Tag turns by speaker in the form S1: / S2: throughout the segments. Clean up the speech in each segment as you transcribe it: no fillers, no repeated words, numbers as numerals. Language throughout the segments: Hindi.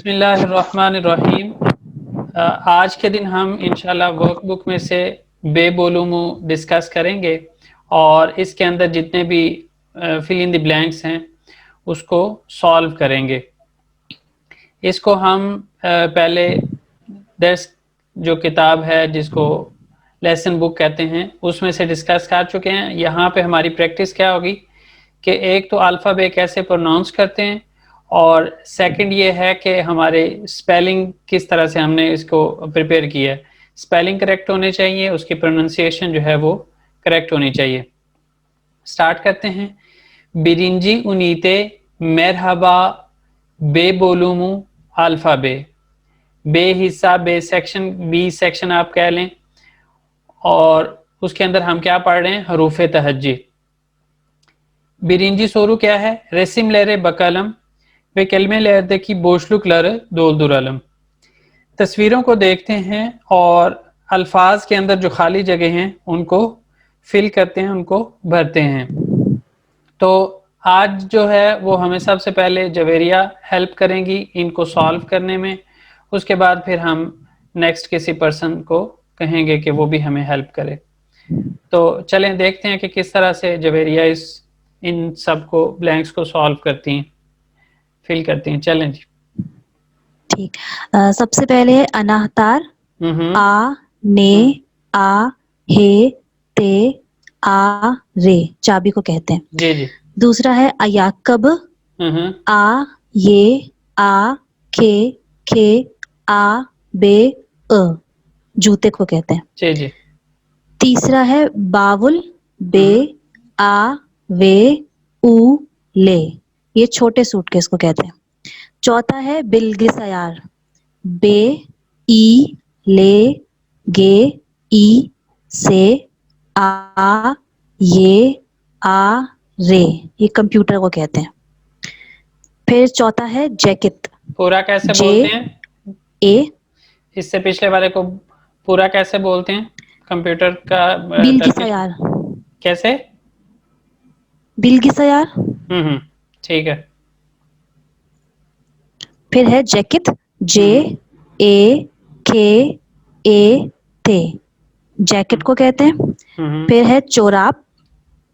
S1: बिस्मिल्लाहिर्रहमानिर्रहीम। आज के दिन हम इंशाल्लाह वर्कबुक में से बे बोलूमू डिस्कस करेंगे और इसके अंदर जितने भी फिल इन द ब्लैंक्स हैं उसको सॉल्व करेंगे। इसको हम पहले दर्स जो किताब है जिसको लेसन बुक कहते हैं उसमें से डिस्कस कर चुके हैं। यहाँ पे हमारी प्रैक्टिस क्या होगी कि एक तो अल्फ़ाबे कैसे प्रोनाउंस करते हैं और सेकंड ये है कि हमारे स्पेलिंग किस तरह से हमने इसको प्रिपेयर किया है। स्पेलिंग करेक्ट होने चाहिए, उसकी प्रोनाउंसिएशन जो है वो करेक्ट होनी चाहिए। स्टार्ट करते हैं। बिरिंजी उनीते मेरहबा बे बोलूमू अल्फ़ाबे। बे हिस्सा बे सेक्शन बी सेक्शन आप कह लें और उसके अंदर हम क्या पढ़ रहे हैं, हरूफ तहज्जी। बिरिंजी सोरू क्या है, रेसिम लेरे बकलम वे कलमे लेरदे की बोशलुक लर दोलदुरलम। तस्वीरों को देखते हैं और अल्फाज के अंदर जो खाली जगह हैं उनको फिल करते हैं, उनको भरते हैं। तो आज जो है वो हमें सबसे पहले जवेरिया हेल्प करेंगी इनको सॉल्व करने में। उसके बाद फिर हम नेक्स्ट किसी पर्सन को कहेंगे कि वो भी हमें हेल्प करे। तो चलें देखते हैं कि किस तरह से जवेरिया इन सब को ब्लैंक्स को सॉल्व करती हैं, फिल करती हैं। चलें जी।
S2: ठीक। सबसे पहले है अनाहतार। आ ने आ हे ते आ रे, चाबी को कहते हैं।
S1: जी जी।
S2: दूसरा है अयाकब। आ ये आ खे खे आ बे अ, जूते को कहते हैं।
S1: जी जी।
S2: तीसरा है बावुल। बे आ वे उ ले, ये छोटे सूटकेस को कहते हैं। चौथा है बिलगिसयार। बे ई ले गे ई से आ ये आ रे, ये कंप्यूटर को कहते हैं। फिर चौथा है जैकेट।
S1: पूरा कैसे
S2: जे
S1: बोलते हैं?
S2: ए
S1: इससे पिछले वाले को पूरा कैसे बोलते हैं कंप्यूटर का तरकीब
S2: बिलगिसयार।
S1: कैसे?
S2: बिलगिसयार।
S1: ठीक है।
S2: फिर है जैकेट। जे ए के ए थे, जैकेट को कहते हैं। फिर है चोराब।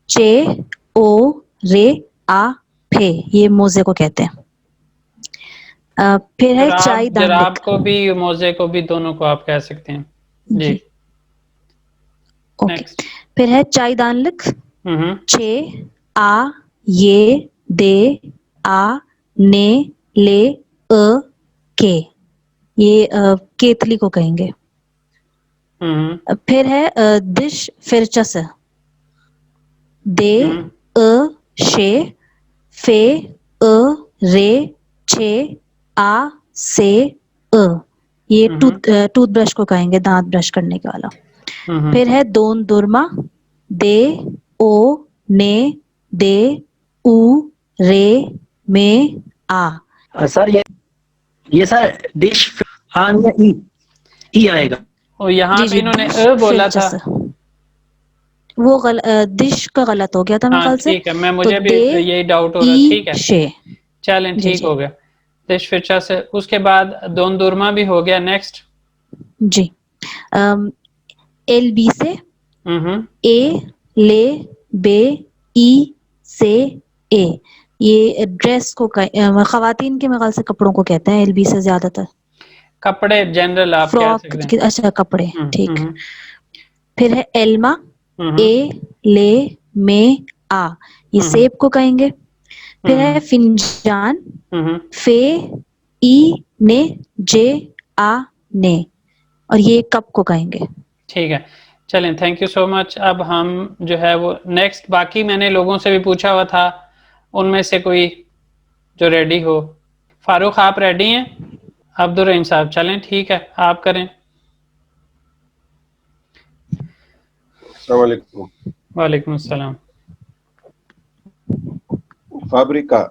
S2: चे ओ रे आ फे, ये मोजे को कहते हैं। फिर है चाय
S1: जराब
S2: दानलिक।
S1: को भी मोजे को भी दोनों को आप कह सकते हैं जी।
S2: ओके।
S1: नेक्स्ट।
S2: फिर है चाय दानलिक। छे आ ये दे आ ने ले अ के, ये केतली को कहेंगे। फिर है दिश फिरचस। दे अ शे फे अ रे छे आ से अ, ये टूथब्रश को कहेंगे, दांत ब्रश करने के वाला। फिर है दोन दुरमा। दे ओ ने दे उ रे में आ।
S3: सर ये सर डिश आन या ई आएगा।
S1: और यहाँ
S2: जी
S1: पे
S2: जी,
S1: इन्होंने
S2: डिश
S1: बोला था।
S2: वो दिश का गलत हो गया था मेरे ख्याल से।
S1: ठीक है, मैं
S2: तो
S1: मुझे भी
S2: दे
S1: यही डाउट हो रहा है। ठीक है,
S2: शे।
S1: चलें
S2: जी
S1: ठीक
S2: जी
S1: हो गया। दिश फिरचा से उसके बाद दोन दुरमा भी हो गया। नेक्स्ट
S2: जी। एल बी से ए ले बे ई से ए, ये ड्रेस को खवातीन के मेरे से कपड़ों को कहते हैं एलबी से ज्यादातर।
S1: कपड़े जनरल आप कह
S2: फ्रॉक,
S1: सकते हैं।
S2: अच्छा कपड़े, ठीक। फिर है एल्मा। ए ले में आ, ये सेब को कहेंगे। फिर है फिंजान। फे ई ने जे आ ने, और ये कप को कहेंगे।
S1: ठीक है, चलें थैंक यू सो मच। अब हम जो है वो नेक्स्ट, बाकी मैंने लोगों से भी पूछा हुआ था, उनमें से कोई जो रेडी हो। फारूक आप रेडी हैं? अब्दुल रहीम साहब चलें ठीक है, आप करें।
S4: अस्सलाम वालेकुम।
S1: वालेकुम अस्सलाम।
S4: फाब्रिका।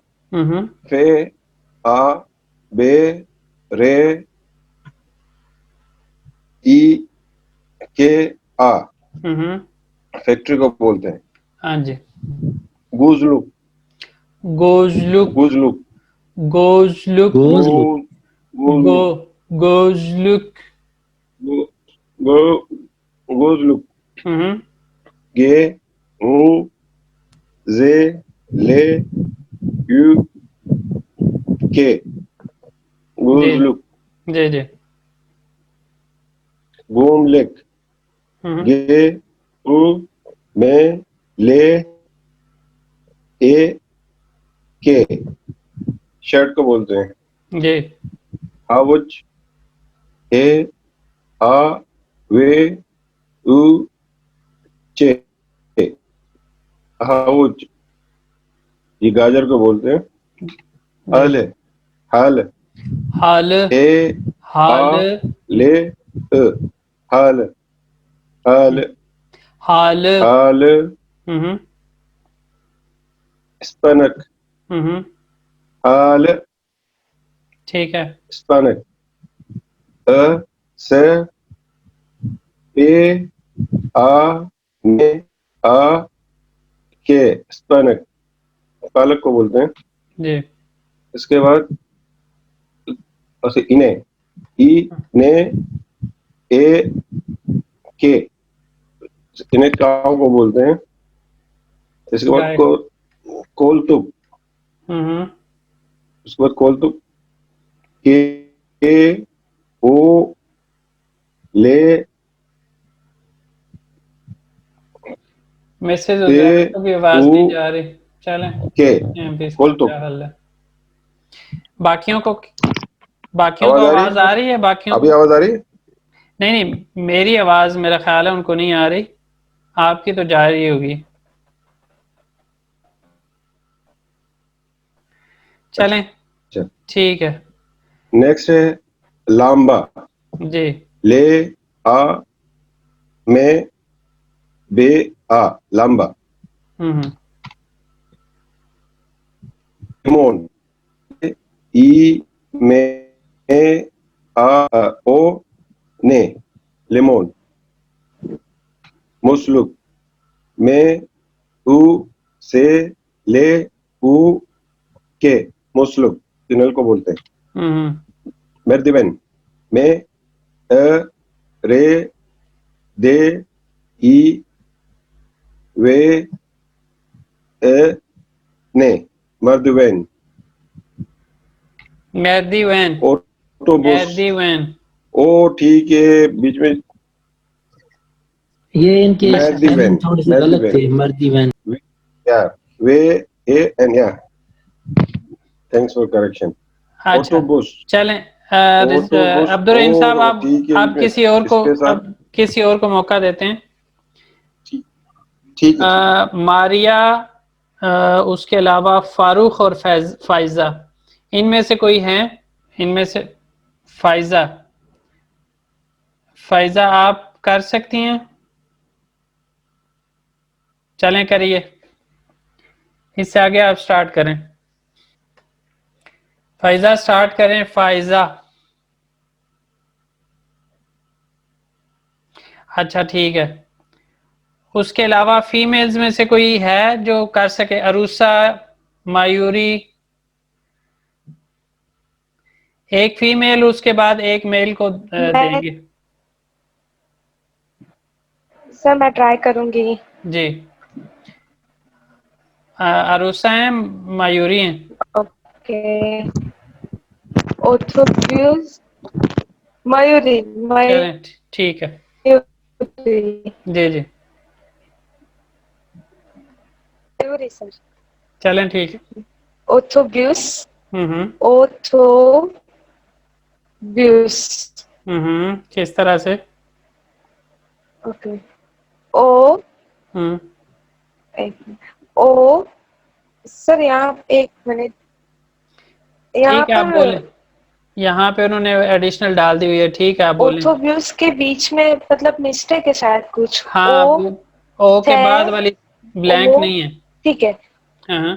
S4: फे आ बे रे ई के आ, फैक्ट्री को बोलते हैं।
S1: हाँ जी।
S4: गुजलुक।
S1: गोजलुक।
S4: गुजलुक।
S1: गोजलुक। गो गोजलुक
S4: गोजलुक
S1: हम्म
S4: गे ऊ जे ले यू के
S1: जी
S4: गोजलुक
S1: जी जी
S4: गोमलेक गे ऊ में ले ए के शर्ट को बोलते हैं।
S1: जी
S4: हाउच ए आ वे उ चे हाउच ये गाजर को बोलते हैं। हाल हाल
S1: हाल
S4: ए आ
S1: हाल
S4: ले हाल हाल
S1: हाल
S4: हाल
S1: हम्म
S4: स्पनक
S1: हम्म
S4: हाल
S1: ठीक है
S4: स्पनक अ से ए आ ने आ के स्पनक पालक को बोलते हैं।
S1: जी
S4: इसके बाद ऐसे इने ई ने ए के इन्हें काव को बोलते हैं। इसके बाद
S1: गाय
S4: कोलतुक
S1: हम्म
S4: उसके बाद कोलतुक के ओ ले
S1: मैसेज हो
S4: ते
S1: जा रहा है कभी आवाज
S4: उ
S1: नहीं जा रही चलें
S4: के
S1: देखते हैं अभी इसका
S4: कोलतुक
S1: क्या हल है बाकियों को बाकियों को
S4: आवाज आ रही
S1: आवाज आ रही है बाकियों
S4: अभी
S1: को
S4: आवाज आ रही
S1: नहीं नहीं मेरी आवाज मेरा ख्याल है उनको नहीं आ रही आपकी तो जा रही होगी चलें
S4: अच्छा
S1: ठीक है
S4: नेक्स्ट है लांबा
S1: जी
S4: ले आ में बे आ लांबा
S1: हम्म
S4: लिमोन ई में आ ओ ने लिमोन मुस्लुक में उ से ले उ के मुस्लुक तिनल को बोलते हैं।
S1: हम्म
S4: मर्दिवन में अ रे दे ई वे ए ने मर्दिवन
S1: मेहदी वैन
S4: ऑटोबस
S1: मेहदी वैन
S4: ओ ठीक है बीच में
S3: ये इनके
S4: मर्दी
S3: स्पेलिंग
S4: वैन
S3: थोड़ी सी गलत थे, मर्दी वैन।
S4: या वे ए एन या थैंक्स फॉर करेक्शन
S1: अच्छा
S4: ऑटोबस
S1: चलें
S4: ऑटोबस
S1: अब्दुल रहीम साहब
S4: ओ ठीक है
S1: आप
S4: बीच में
S1: किसी और को
S4: इसके साथ
S1: अब किसी और को मौका देते हैं
S4: ठीक है
S1: मारिया उसके अलावा फारूक और फाइजा इनमें से कोई है इनमें से फाइजा फाइजा आप कर सकती हैं चलें करिए इससे आगे आप स्टार्ट करें फाइजा स्टार्ट करें फाइजा अच्छा ठीक है उसके अलावा फीमेल्स में से कोई है जो कर सके अरूसा मायूरी एक फीमेल उसके बाद एक मेल को देंगे
S5: सर मैं ट्राई करूंगी
S1: जी अरूसा हैं मायूरी हैं
S5: ओके ओथोब्यूस मयूरी
S1: चलें ठीक है
S5: मयूरी
S1: जी जी
S5: मयूरी सर
S1: चलें ठीक है
S5: ओथोब्यूस
S1: हम्म
S5: ओथोब्यूस
S1: किस तरह से
S5: ओके ओ
S1: हम्म
S5: ओ सर यहाँ एक मिनट यहाँ
S1: ठीक है आप
S5: पर
S1: बोलें यहाँ पे उन्होंने एडिशनल डाल दी हुई है ठीक है आप बोलें
S5: ओथोब्यूस के बीच में मतलब मिस्टेक है शायद कुछ
S1: हाँ ओ के बाद वाली ब्लैंक नहीं है
S5: ठीक है
S1: हाँ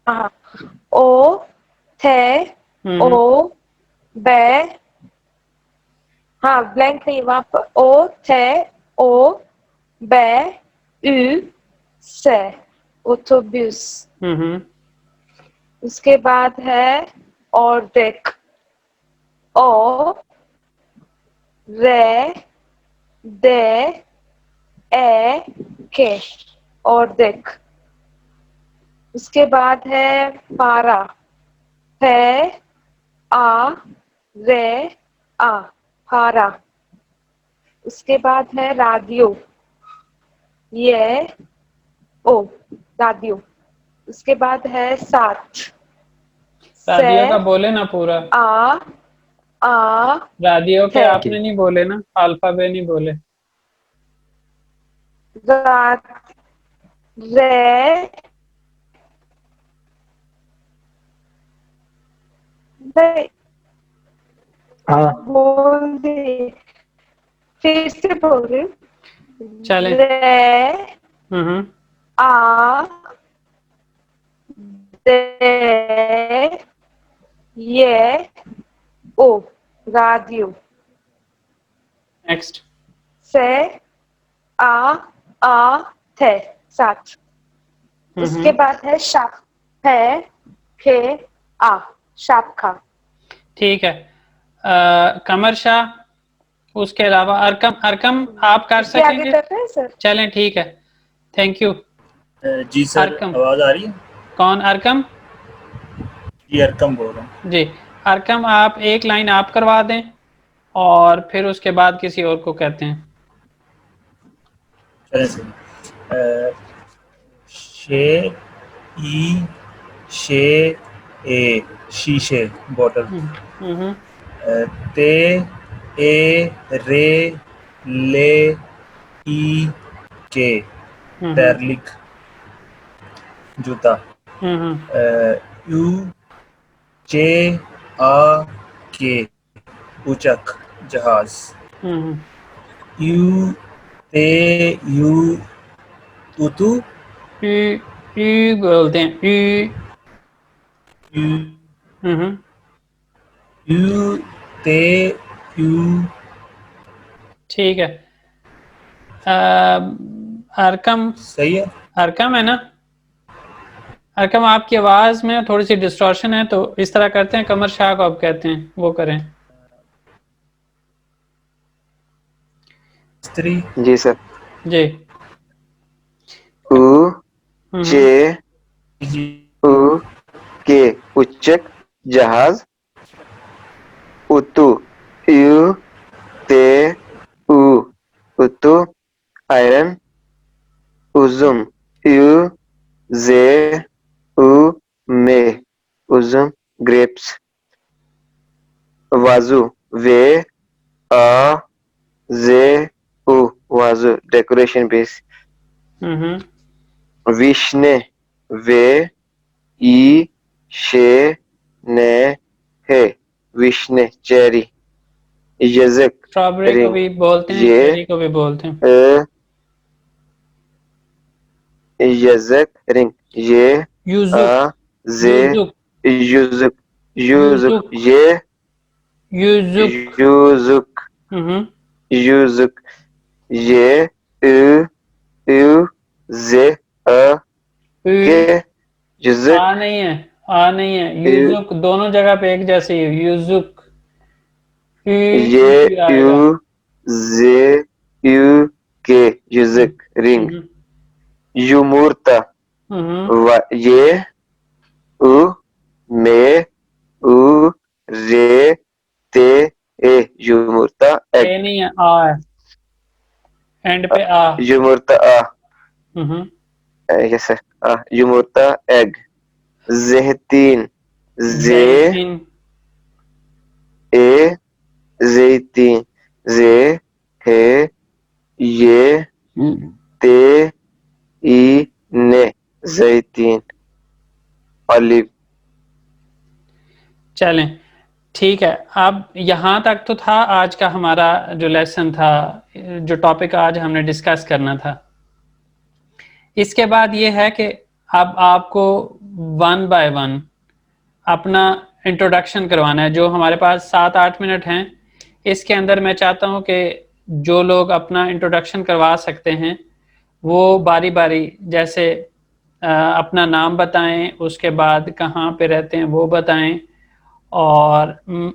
S5: हाँ ओ थे ओ बे हाँ ब्लैंक नहीं वहां पर ओ थे ओ बे उ से ओथोब्यूस
S1: हम्म
S5: उसके बाद है ऑर्डेक ओ रे दे ए के और देख। उसके बाद है पारा, है आ रे आ पारा। उसके बाद है राडियो, ये ओ राडियो। उसके बाद है साथ,
S1: राडियो का
S5: से
S1: बोले ना पूरा।
S5: आ
S1: राडियो के
S5: थे,
S1: आपने नहीं बोले ना, अल्फाबेट नहीं बोले।
S5: रात रे दे
S3: हाँ
S5: बोल दे, फिर से बोल रही हूँ।
S1: चलें।
S5: रे
S1: हम्म
S5: आ दे ये ओ राडियो।
S1: नेक्स्ट।
S5: से आ थे साथ। उसके बाद है शाख, है खे आ शाखा।
S1: ठीक है। कमर शाह, उसके अलावा अरकम, अरकम आप कर
S5: इससे आगे
S1: सकेंगे?
S5: कर रहे हैं सर?
S1: चलें ठीक है, थैंक यू।
S6: जी सर,
S1: अरकम,
S6: आवाज आ रही है?
S1: कौन अरकम?
S6: जी अरकम बोल रहा हूँ।
S1: जी अरकम, आप एक लाइन आप करवा दें और फिर उसके बाद किसी और को कहते हैं।
S6: चलें सर। शे ई शे ए शीशे बॉटल।
S1: हम्म
S6: ते ए रे ले ई के टैरलिक जूता। यू चे आ के उचक जहाज। यू ते यू उतू
S1: बोलते हैं
S6: यू
S1: हम्म
S6: यू ते यू।
S1: ठीक है। अरकम,
S6: सही है।
S1: अरकम है ना? अरकम, आपकी आवाज में थोड़ी सी डिस्टॉर्शन है, तो इस तरह करते हैं, कमर शाह को आप कहते हैं, वो करें।
S6: स्त्री।
S7: जी सर।
S1: जी।
S7: उ चे
S6: जी
S7: उ के उच्चक जहाज। उतु यू ते उ उतु आयरन। उजुम यू जे उ मे उजुम ग्रेप्स। वाजू वे आ जे उ वाजू डेकोरेशन पीस। विष्णे वे ई शे ने है विष्णे चेरी। यजक
S1: स्ट्रॉबेरी को
S7: रिंग
S1: भी बोलते हैं,
S7: ये
S1: चेरी को भी बोलते हैं।
S7: यजक रिंग ये
S1: यूजुक,
S7: आ जे
S1: यूजुक,
S7: युजुक युजुक
S1: यूजुक,
S7: ये
S1: यूजुक।
S7: युजुक युजुक ये यू जे अ के युजुक
S1: आ नहीं है, आ नहीं है, यूजुक दोनों जगह पे एक जैसे ही, यूजुक।
S7: ये
S1: आएगा।
S7: यू जे यू के युजुक रिंग। युमूर्ता ये उ मे उ रे ते ए युमूर्ता एग।
S1: ए नहीं है, आ है, एंड पे आ।
S7: युमूर्ता आ
S1: हम्म
S7: यस सर। युमूर्ता एग। जेहतीन जे
S1: जैतीन,
S7: ए जैतीन जे है ये ते ई ने जैतीन। ऑलिव।
S1: चलें ठीक है। अब यहाँ तक तो था आज का हमारा जो लेसन था, जो टॉपिक आज हमने डिस्कस करना था। इसके बाद ये है कि अब आपको वन बाय वन अपना इंट्रोडक्शन करवाना है। जो हमारे पास 7-8 मिनट हैं, इसके अंदर मैं चाहता हूँ कि जो लोग अपना इंट्रोडक्शन करवा सकते हैं वो बारी बारी, जैसे अपना नाम बताएं, उसके बाद कहाँ पे रहते हैं वो बताएं, और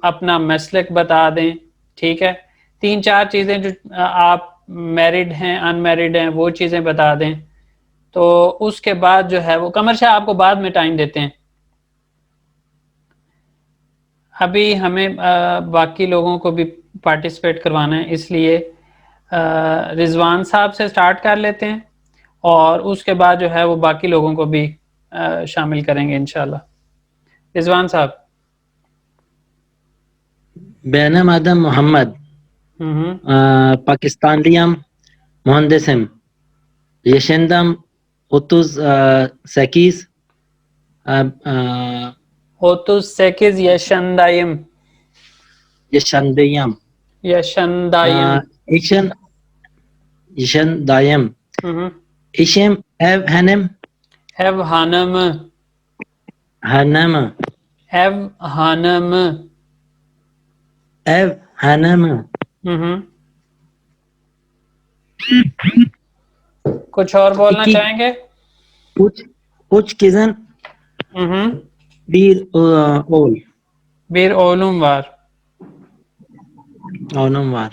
S1: अपना मसलक बता दें, ठीक है। 3-4 चीज़ें जो आप मैरिड हैं अनमैरिड हैं वो चीज़ें बता दें। तो उसके बाद जो है वो कमर शाह आपको बाद में टाइम देते हैं, अभी हमें बाकी लोगों को भी पार्टिसिपेट करवाना है, इसलिए रिजवान साहब से स्टार्ट कर लेते हैं और उसके बाद जो है वो बाकी लोगों को भी शामिल करेंगे इंशाल्लाह। रिजवान साहब।
S3: Benim adım Muhammed. Pakistanlıyım. Mühendisim. Yaşım 38.
S1: 38 yaşındayım.
S3: Yaşındayım.
S1: Yaşındayım.
S3: Yaşındayım. Eşim ev hanım.
S1: Ev hanımı.
S3: Hanımı.
S1: Ev hanımı.
S3: Ev hanımı.
S1: कुछ और बोलना चाहेंगे?
S3: कुछ kızın bir oğul.
S1: Bir oğlum var.
S3: Oğlum var.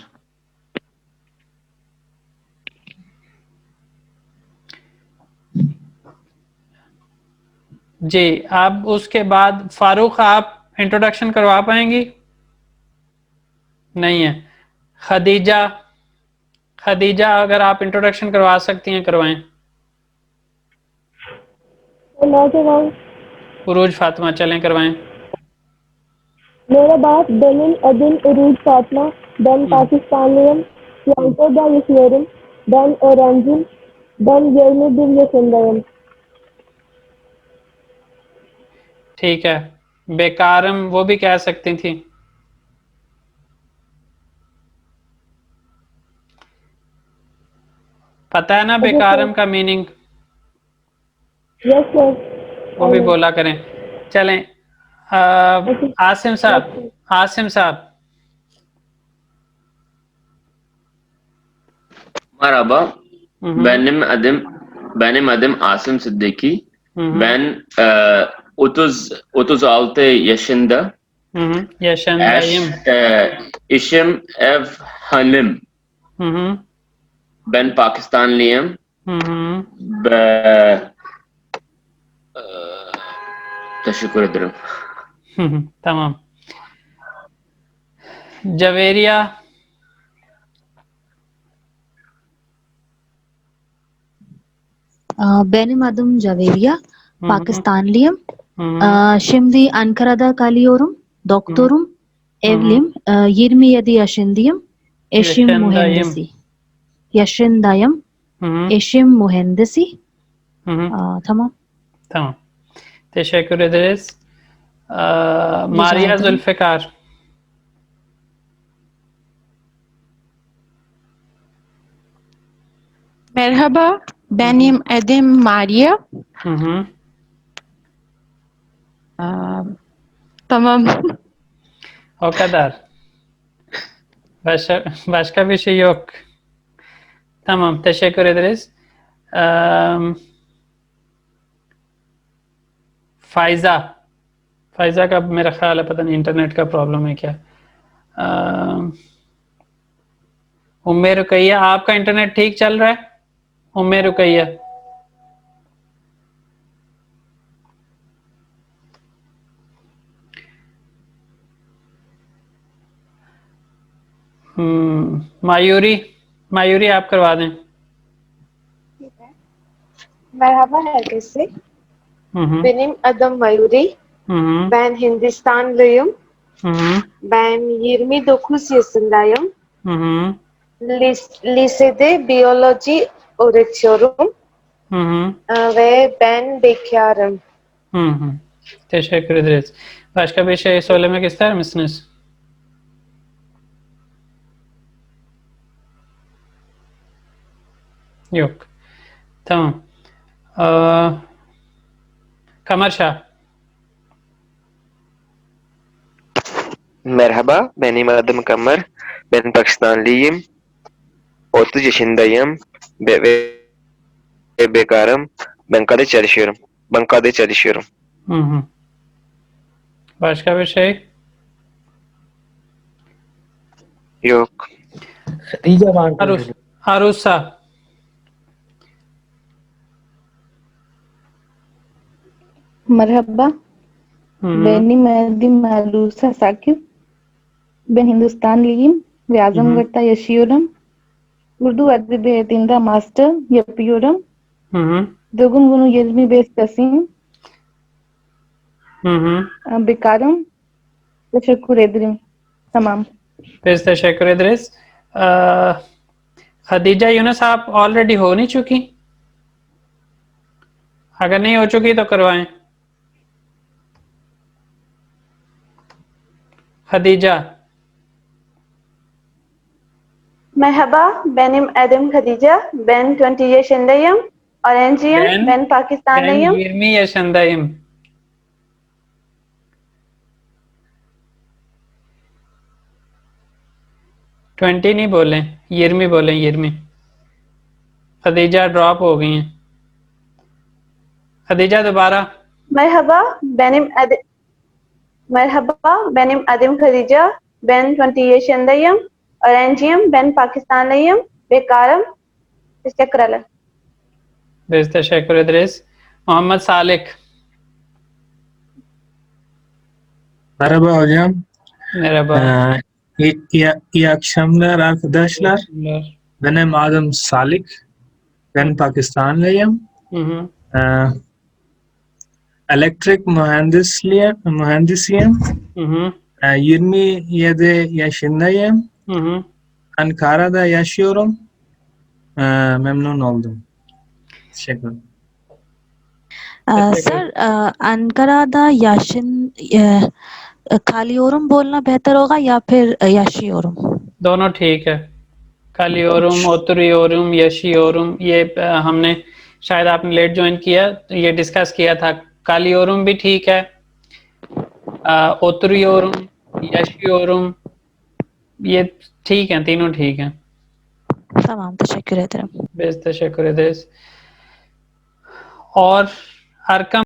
S1: जी, अब उसके बाद फारूक आप इंट्रोडक्शन करवा पाएंगी? नहीं है। खदीजा, खदीजा अगर आप इंट्रोडक्शन करवा सकती हैं करवाएं। उरूज फातिमा चलें करवाएं।
S8: मेरा बाप बेनिन अदिन उरूज Fatima ben Pakistanlıyım. Yanko'da yaşıyorum. Ben öğrenciyim. Ben 21 yaşındayım.
S1: ठीक है। बेकारम वो भी कह सकती थी। पता है ना बेकारम का मीनिंग?
S8: Yes sir.
S1: वो भी बोला करें। चलें आसिम साहब, आसिम साहब।
S9: Merhaba, benim adım Asım Sıddıki. Ben 36 yaşında.
S1: Yaşındayım.
S9: Eşim ev hanım. Ben Pakistanlıyım. Teşekkür ederim.
S1: Tamam. Javeriya.
S2: Benim adım Javeriya. Pakistanlıyım. Şimdi Ankara'da kalıyorum. Doktorum. Evliyim. 27 yaşındayım. Eşim mühendisi. Yaşındayım. Eşim mühendisi. Tamam.
S1: Tamam. Teşekkür ederiz. Maria Zulfikar.
S10: Merhaba, benim adım Maria. Tamam.
S1: O kadar. Başka bir şey yok. Tamam, teşekkür ederiz. Pfizer, Pfizer का मेरा ख्याल है पता नहीं इंटरनेट का प्रॉब्लम है क्या। उम्मे रुकैया, आपका इंटरनेट ठीक चल रहा है? उम्मे रुकैया। मायूरी, मायूरी आप करवा दें।
S5: ठीक है। मरहबा herkese से। Benim adım Mayuri. Ben Hindistanlıyım. Ben 29 yaşındayım. Lisede biyoloji öğretiyorum. Ve ben bekarım.
S1: Teşekkür ederiz. Başka bir şey söylemek ister misiniz? Yok. Tamam. Kamer Şah.
S7: Merhaba, benim adım Kamer. Ben Pakistanlıyım. 30 yaşındayım. Ve bekarım. Bankada çalışıyorum.
S1: Başka bir şey?
S7: yok.
S3: Khadija बांट
S1: Arusa.
S11: मरहबा बेनी मैदी मारूसा Saqib ben Hindistanlıyım ve Azamgırt'ta yaşıyorum. Urdu Edebiyatında master yapıyorum. Bugün günü 25 Kasım. Bekarım. Teşekkür ederim. Tamam.
S1: Biz teşekkür ederiz. Khadija Yunus आप ऑलरेडी हो नहीं चुकी? अगर नहीं हो चुकी तो करवाएं। Khadija.
S5: Merhaba, benim adım Khadija. Ben 20 yaşındayım. Öğrenciyim. Ben Pakistanlıyım.
S1: Ben 20 yaşındayım. Twenty नहीं बोले, यिरमी बोले, यिरमी। खदीजा ड्रॉप हो गई हैं। खदीजा दोबारा।
S5: Merhaba, benim adım Khadija. Ben 20 yaşındayım. Öğrenciyim. Ben Pakistanlıyım. Bekarım. Teşekkür ederim.
S1: Biz teşekkür ederiz. Muhammed Salik.
S6: Merhaba hocam.
S1: Merhaba.
S6: İyi akşamlar arkadaşlar. Benim adım Salik. Ben Pakistanlıyım. Elektrik mühendisiyim. 27 yaşındayım. Ankara'da yaşıyorum. Memnun oldum. Teşekkür.
S2: Sir अनकरादा याशिन कालियोरम बोलना बेहतर होगा या फिर याशियोरम?
S1: दोनों ठीक है। कालियोरम, ओतरियोरम, यशियोरम, ये हमने शायद आपने लेट ज्वाइन किया तो ये डिस्कस किया था। कालियोरम भी ठीक है, ओतरियोरम, यशियोरम, ये ठीक है, तीनों ठीक हैं।
S2: Tamam, teşekkür ederim.
S1: Biz teşekkür ederiz. और Arkam